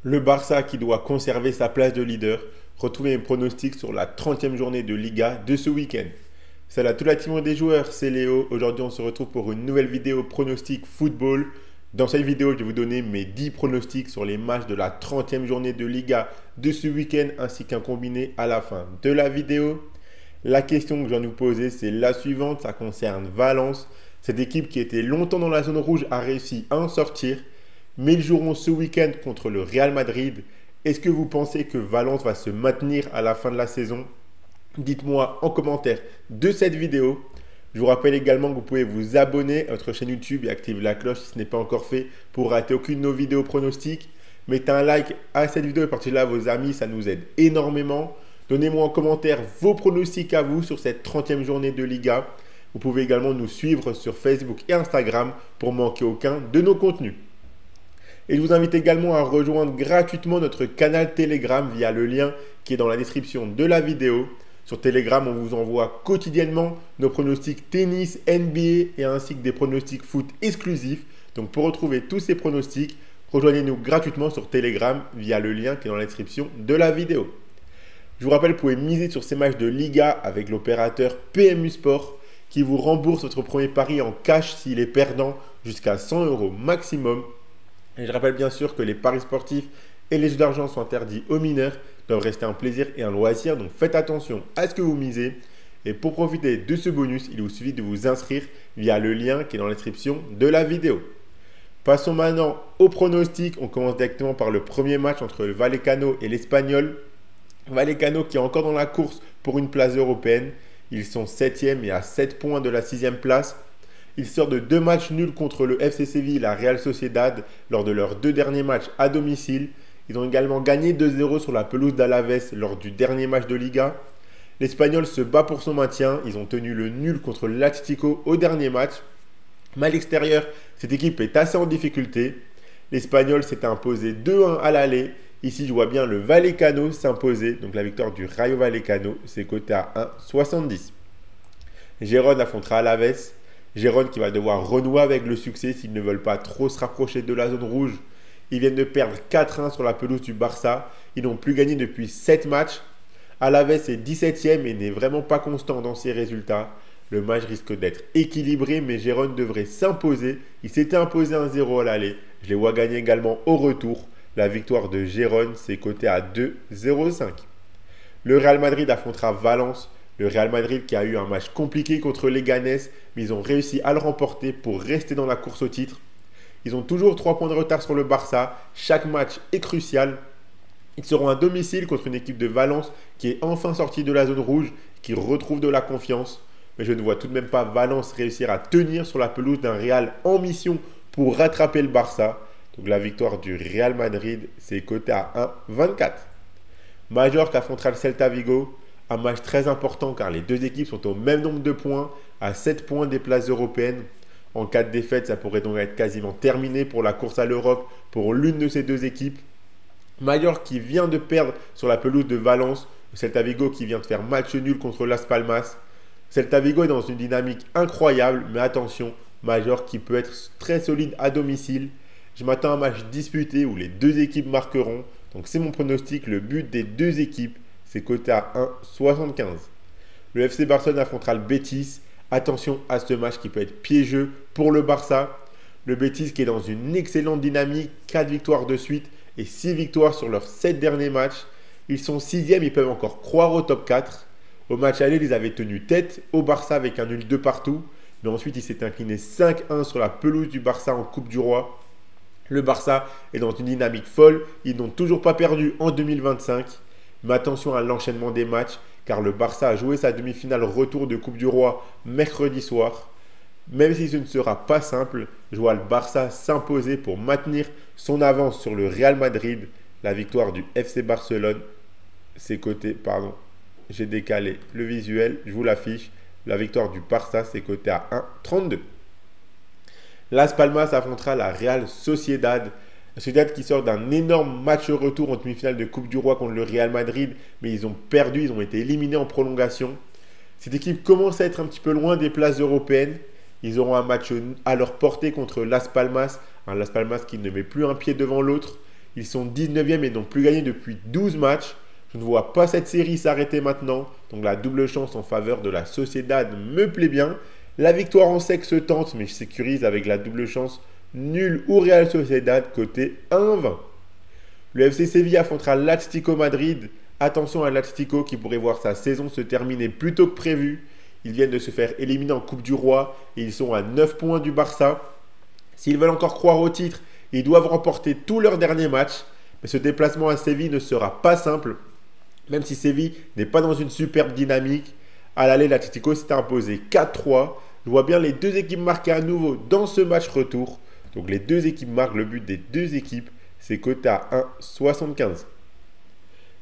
Le Barça qui doit conserver sa place de leader. Retrouvez mes pronostics sur la 30e journée de Liga de ce week-end. Salut à toute la team des joueurs, c'est Léo. Aujourd'hui, on se retrouve pour une nouvelle vidéo pronostic football. Dans cette vidéo, je vais vous donner mes 10 pronostics sur les matchs de la 30e journée de Liga de ce week-end ainsi qu'un combiné à la fin de la vidéo. La question que je viens de vous poser, c'est la suivante. Ça concerne Valence. Cette équipe qui était longtemps dans la zone rouge a réussi à en sortir. Mais ils joueront ce week-end contre le Real Madrid. Est-ce que vous pensez que Valence va se maintenir à la fin de la saison? Dites-moi en commentaire de cette vidéo. Je vous rappelle également que vous pouvez vous abonner à notre chaîne YouTube et activer la cloche si ce n'est pas encore fait pour rater aucune de nos vidéos pronostics. Mettez un like à cette vidéo et partagez-la à vos amis, ça nous aide énormément. Donnez-moi en commentaire vos pronostics à vous sur cette 30e journée de Liga. Vous pouvez également nous suivre sur Facebook et Instagram pour manquer aucun de nos contenus. Et je vous invite également à rejoindre gratuitement notre canal Telegram via le lien qui est dans la description de la vidéo. Sur Telegram, on vous envoie quotidiennement nos pronostics tennis, NBA et ainsi que des pronostics foot exclusifs. Donc pour retrouver tous ces pronostics, rejoignez-nous gratuitement sur Telegram via le lien qui est dans la description de la vidéo. Je vous rappelle, vous pouvez miser sur ces matchs de Liga avec l'opérateur PMU Sport qui vous rembourse votre premier pari en cash s'il est perdant jusqu'à 100 € maximum. Et je rappelle bien sûr que les paris sportifs et les jeux d'argent sont interdits aux mineurs, doivent rester un plaisir et un loisir, donc faites attention à ce que vous misez. Et pour profiter de ce bonus, il vous suffit de vous inscrire via le lien qui est dans la description de la vidéo. Passons maintenant au pronostic. On commence directement par le premier match entre le Vallecano et l'Espagnol. Vallecano qui est encore dans la course pour une place européenne. Ils sont 7e et à 7 points de la 6e place. Ils sortent de 2 matchs nuls contre le FC Séville et la Real Sociedad lors de leurs 2 derniers matchs à domicile. Ils ont également gagné 2-0 sur la pelouse d'Alaves lors du dernier match de Liga. L'Espagnol se bat pour son maintien. Ils ont tenu le nul contre l'Atlético au dernier match. Mais à l'extérieur, cette équipe est assez en difficulté. L'Espagnol s'est imposé 2-1 à l'aller. Ici, je vois bien le Vallecano s'imposer. Donc la victoire du Rayo Vallecano, c'est coté à 1,70. Gérone affrontera Alaves. Gérone qui va devoir renouer avec le succès s'ils ne veulent pas trop se rapprocher de la zone rouge. Ils viennent de perdre 4-1 sur la pelouse du Barça. Ils n'ont plus gagné depuis 7 matchs. Alaves est 17e et n'est vraiment pas constant dans ses résultats. Le match risque d'être équilibré, mais Gérone devrait s'imposer. Il s'était imposé 1-0 à l'aller. Je les vois gagner également au retour. La victoire de Gérone, c'est coté à 2,05. Le Real Madrid affrontera Valence. Le Real Madrid qui a eu un match compliqué contre les Leganés, mais ils ont réussi à le remporter pour rester dans la course au titre. Ils ont toujours 3 points de retard sur le Barça. Chaque match est crucial. Ils seront à domicile contre une équipe de Valence qui est enfin sortie de la zone rouge, qui retrouve de la confiance. Mais je ne vois tout de même pas Valence réussir à tenir sur la pelouse d'un Real en mission pour rattraper le Barça. Donc la victoire du Real Madrid, c'est coté à 1,24. Majorque affrontera le Celta Vigo. Un match très important car les deux équipes sont au même nombre de points, à 7 points des places européennes. En cas de défaite, ça pourrait donc être quasiment terminé pour la course à l'Europe pour l'une de ces deux équipes. Majorque qui vient de perdre sur la pelouse de Valence. Le Celta Vigo qui vient de faire match nul contre Las Palmas. Celta Vigo est dans une dynamique incroyable, mais attention, Majorque qui peut être très solide à domicile. Je m'attends à un match disputé où les deux équipes marqueront. Donc c'est mon pronostic, le but des deux équipes. C'est coté à 1,75. Le FC Barcelone affrontera le Betis. Attention à ce match qui peut être piégeux pour le Barça. Le Betis qui est dans une excellente dynamique, 4 victoires de suite et 6 victoires sur leurs 7 derniers matchs. Ils sont 6e, ils peuvent encore croire au top 4. Au match aller, ils avaient tenu tête au Barça avec un nul de partout. Mais ensuite, ils s'étaient inclinés 5-1 sur la pelouse du Barça en Coupe du Roi. Le Barça est dans une dynamique folle. Ils n'ont toujours pas perdu en 2025. Mais attention à l'enchaînement des matchs, car le Barça a joué sa demi-finale retour de Coupe du Roi mercredi soir. Même si ce ne sera pas simple, je vois le Barça s'imposer pour maintenir son avance sur le Real Madrid. La victoire du FC Barcelone, c'est coté, pardon, j'ai décalé le visuel, je vous l'affiche. La victoire du Barça, c'est coté à 1,32. Las Palmas affrontera la Real Sociedad. La Sociedad qui sort d'un énorme match retour en demi-finale de Coupe du Roi contre le Real Madrid, mais ils ont perdu, ils ont été éliminés en prolongation. Cette équipe commence à être un petit peu loin des places européennes. Ils auront un match à leur portée contre Las Palmas, un Las Palmas qui ne met plus un pied devant l'autre. Ils sont 19e et n'ont plus gagné depuis 12 matchs. Je ne vois pas cette série s'arrêter maintenant. Donc la double chance en faveur de la Sociedad me plaît bien. La victoire en sec se tente, mais je sécurise avec la double chance nul ou Real Sociedad côté 1,20. Le FC Séville affrontera l'Atlético Madrid. Attention à l'Atlético qui pourrait voir sa saison se terminer plus tôt que prévu. Ils viennent de se faire éliminer en Coupe du Roi et ils sont à 9 points du Barça. S'ils veulent encore croire au titre, ils doivent remporter tous leurs derniers matchs. Mais ce déplacement à Séville ne sera pas simple. Même si Séville n'est pas dans une superbe dynamique. À l'aller, l'Atlético s'est imposé 4-3. Je vois bien les deux équipes marquer à nouveau dans ce match retour. Donc les deux équipes marquent, le but des deux équipes, c'est coté à 1,75.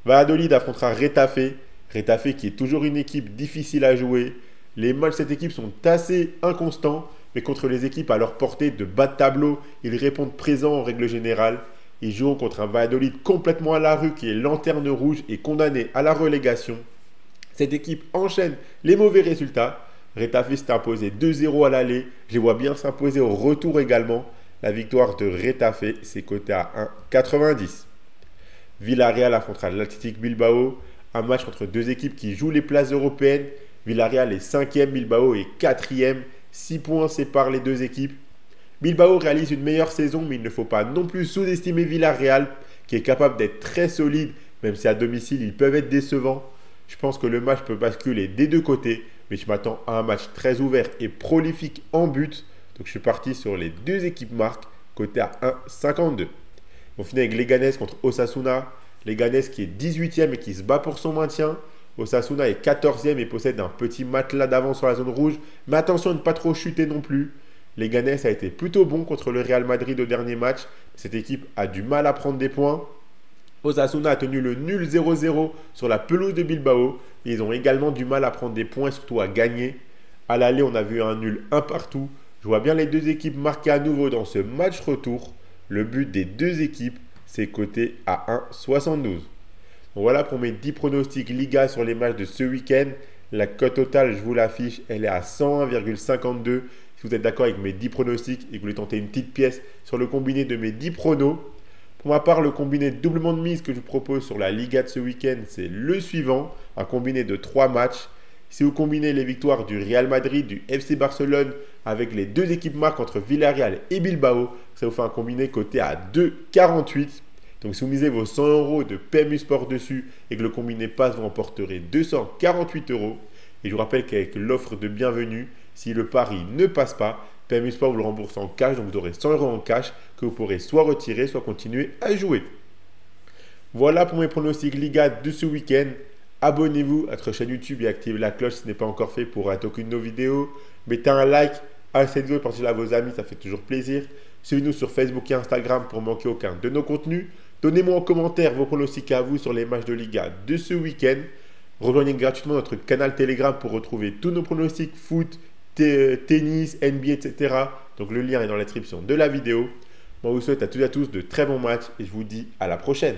Valladolid affrontera Retafe. Retafe qui est toujours une équipe difficile à jouer. Les matchs de cette équipe sont assez inconstants, mais contre les équipes à leur portée de bas de tableau, ils répondent présents en règle générale. Ils jouent contre un Valladolid complètement à la rue qui est lanterne rouge et condamné à la relégation. Cette équipe enchaîne les mauvais résultats. Retafe s'est imposé 2-0 à l'aller. Je les vois bien s'imposer au retour également. La victoire de Retafe, c'est coté à 1,90. Villarreal affrontera l'Athletic Bilbao. Un match entre deux équipes qui jouent les places européennes. Villarreal est 5e, Bilbao est 4e. 6 points séparent les deux équipes. Bilbao réalise une meilleure saison, mais il ne faut pas non plus sous-estimer Villarreal, qui est capable d'être très solide, même si à domicile, ils peuvent être décevants. Je pense que le match peut basculer des deux côtés, mais je m'attends à un match très ouvert et prolifique en but. Donc je suis parti sur les deux équipes marques, côté à 1,52. On finit avec Leganés contre Osasuna. Leganés qui est 18e et qui se bat pour son maintien. Osasuna est 14e et possède un petit matelas d'avance sur la zone rouge. Mais attention à ne pas trop chuter non plus. Leganés a été plutôt bon contre le Real Madrid au dernier match. Cette équipe a du mal à prendre des points. Osasuna a tenu le nul 0-0 sur la pelouse de Bilbao. Et ils ont également du mal à prendre des points et surtout à gagner. À l'aller, on a vu un nul 1 partout. Je vois bien les deux équipes marquer à nouveau dans ce match retour. Le but des deux équipes, c'est coté à 1,72. Donc voilà pour mes 10 pronostics Liga sur les matchs de ce week-end. La cote totale, je vous l'affiche, elle est à 101,52. Si vous êtes d'accord avec mes 10 pronostics et que vous voulez tenter une petite pièce sur le combiné de mes 10 pronos. Pour ma part, le combiné doublement de mise que je vous propose sur la Liga de ce week-end, c'est le suivant. Un combiné de 3 matchs. Si vous combinez les victoires du Real Madrid, du FC Barcelone avec les deux équipes marques entre Villarreal et Bilbao, ça vous fait un combiné coté à 2,48. Donc si vous misez vos 100 euros de PMU Sport dessus et que le combiné passe, vous remporterez 248 euros. Et je vous rappelle qu'avec l'offre de bienvenue, si le pari ne passe pas, PMU Sport vous le rembourse en cash. Donc vous aurez 100 euros en cash que vous pourrez soit retirer, soit continuer à jouer. Voilà pour mes pronostics Liga de ce week-end. Abonnez-vous à notre chaîne YouTube et activez la cloche si ce n'est pas encore fait pour rater aucune de nos vidéos. Mettez un like à cette vidéo et partagez-la à vos amis, ça fait toujours plaisir. Suivez-nous sur Facebook et Instagram pour ne manquer aucun de nos contenus. Donnez-moi en commentaire vos pronostics à vous sur les matchs de Liga de ce week-end. Rejoignez gratuitement notre canal Telegram pour retrouver tous nos pronostics foot, tennis, NBA, etc. Donc le lien est dans la description de la vidéo. Moi, je vous souhaite à toutes et à tous de très bons matchs et je vous dis à la prochaine.